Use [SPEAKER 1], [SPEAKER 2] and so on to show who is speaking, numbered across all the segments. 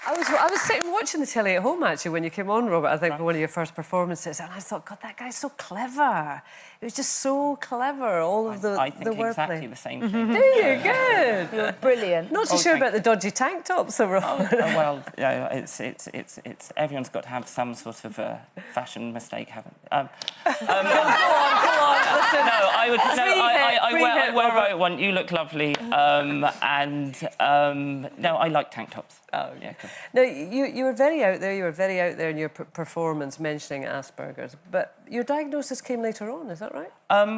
[SPEAKER 1] I was sitting watching the telly at home, actually, when you came on, Robert, I think, for one of your first performances, and I thought, God, that guy's so clever. It was just so clever, all of the wordplay.
[SPEAKER 2] I think exactly the same thing.
[SPEAKER 1] Do you? Good.
[SPEAKER 3] You're brilliant.
[SPEAKER 1] Not so sure about the dodgy tank tops, though, Robert.
[SPEAKER 2] Well, yeah, it's everyone's got to have some sort of fashion mistake, haven't they?
[SPEAKER 1] Go on, listen.
[SPEAKER 2] No, I would. I wear
[SPEAKER 1] Robert.
[SPEAKER 2] what I want. You look lovely, no, I like tank tops.
[SPEAKER 1] Oh,
[SPEAKER 2] yeah. Cool.
[SPEAKER 1] Now, you were very out there. You were very out there in your performance, mentioning Asperger's. But your diagnosis came later on, is that right?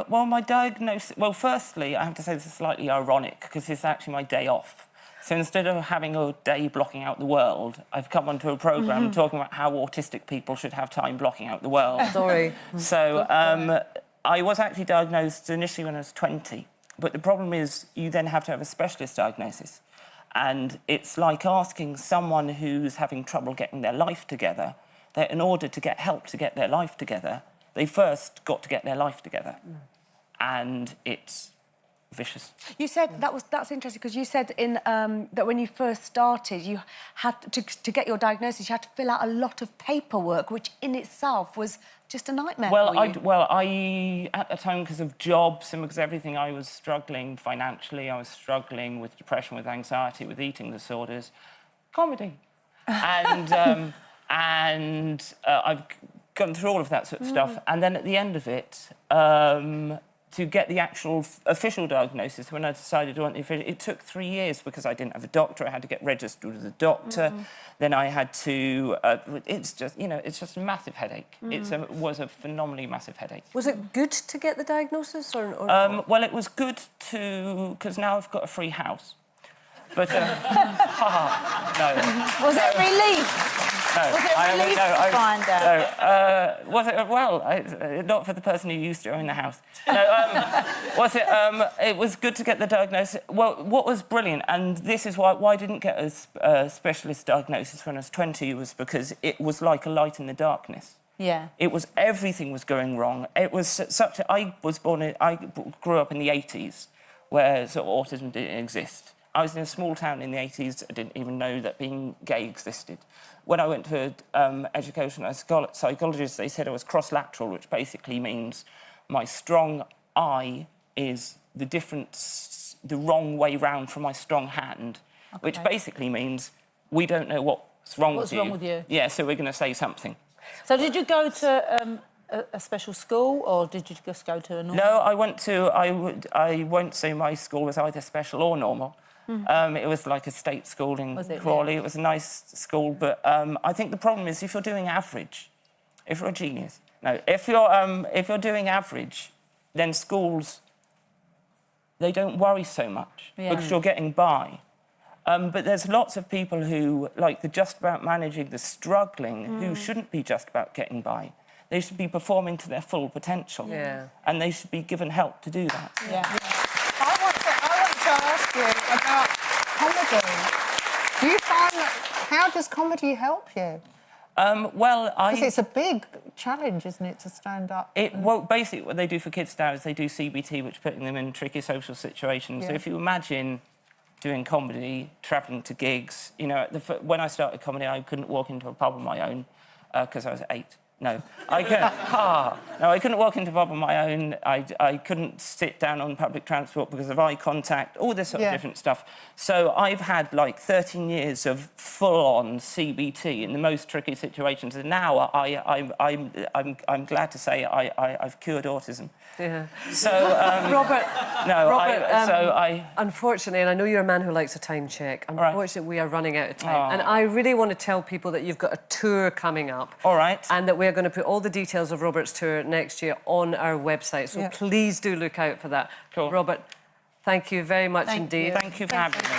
[SPEAKER 2] Well, my diagnosis... Well, firstly, I have to say this is slightly ironic, because it's actually my day off. So instead of having a day blocking out the world, I've come onto a programme talking about how autistic people should have time blocking out the world.
[SPEAKER 1] Sorry.
[SPEAKER 2] So I was actually diagnosed initially when I was 20. But the problem is you then have to have a specialist diagnosis. And it's like asking someone who's having trouble getting their life together that in order to get help to get their life together, they first got to get their life together. And it's vicious.
[SPEAKER 3] You said that's interesting because you said in that when you first started, you had to get your diagnosis, you had to fill out a lot of paperwork, which in itself was just a nightmare for you.
[SPEAKER 2] I at the time, because of jobs and because of everything, I was struggling financially. I was struggling with depression, with anxiety, with eating disorders, comedy, and I've gone through all of that sort of stuff. And then at the end of it, to get the actual official diagnosis, when I decided to want the official, it took 3 years because I didn't have a doctor. I had to get registered with a doctor. Then I had to... it's just, you know, it's just a massive headache. It was a phenomenally massive headache.
[SPEAKER 1] Was it good to get the diagnosis, or
[SPEAKER 2] well, it was good to... Because now I've got a free house. But, no.
[SPEAKER 3] Was it a relief?
[SPEAKER 2] No,
[SPEAKER 3] was it a relief to find out?
[SPEAKER 2] No, was it? Well, not for the person who used to own the house. No, was it? It was good to get the diagnosis. Well, what was brilliant, and this is why I didn't get a specialist diagnosis when I was 20, was because it was like a light in the darkness.
[SPEAKER 3] Yeah.
[SPEAKER 2] It was, everything was going wrong. It was such a... I grew up in the 80s, where sort of autism didn't exist. I was in a small town in the 80s. I didn't even know that being gay existed. When I went to educational psychologist, they said I was cross-lateral, which basically means my strong eye is the wrong way round from my strong hand, which basically means we don't know what's wrong with you.
[SPEAKER 3] What's wrong with you?
[SPEAKER 2] Yeah, so we're going to say something.
[SPEAKER 4] So did you go to a special school, or did you just go to a normal?
[SPEAKER 2] No, I won't say my school was either special or normal. It was like a state school in Crawley. Yeah. It was a nice school, but I think the problem is if you're doing average, if you're a genius. No, if you're doing average, then schools, they don't worry so much because you're getting by. But there's lots of people who, like the just about managing, the struggling, who shouldn't be just about getting by. They should be performing to their full potential. Yeah. And they should be given help to do that.
[SPEAKER 5] Yeah. I want to ask you about comedy. Do you find that... How does comedy help you?
[SPEAKER 2] Well,
[SPEAKER 5] Because it's a big challenge, isn't it, to stand up?
[SPEAKER 2] Well, basically, what they do for kids now is they do CBT, which is putting them in tricky social situations. So if you imagine doing comedy, travelling to gigs, you know, when I started comedy, I couldn't walk into a pub on my own because I was 8. No, I couldn't walk into a pub on my own. I couldn't sit down on public transport because of eye contact, all this sort of different stuff. So I've had, like, 13 years of full-on CBT in the most tricky situations, and now I'm glad to say I've cured autism. Yeah. So,
[SPEAKER 1] Robert...
[SPEAKER 2] No,
[SPEAKER 1] Robert, unfortunately, and I know you're a man who likes a time check, unfortunately, we are running out of time. And I really want to tell people that you've got a tour coming up.
[SPEAKER 2] All right.
[SPEAKER 1] And that we're going to put all the details of Robert's tour next year on our website, so please do look out for that.
[SPEAKER 2] Cool.
[SPEAKER 1] Robert, thank you very much indeed.
[SPEAKER 2] Thank you for having me.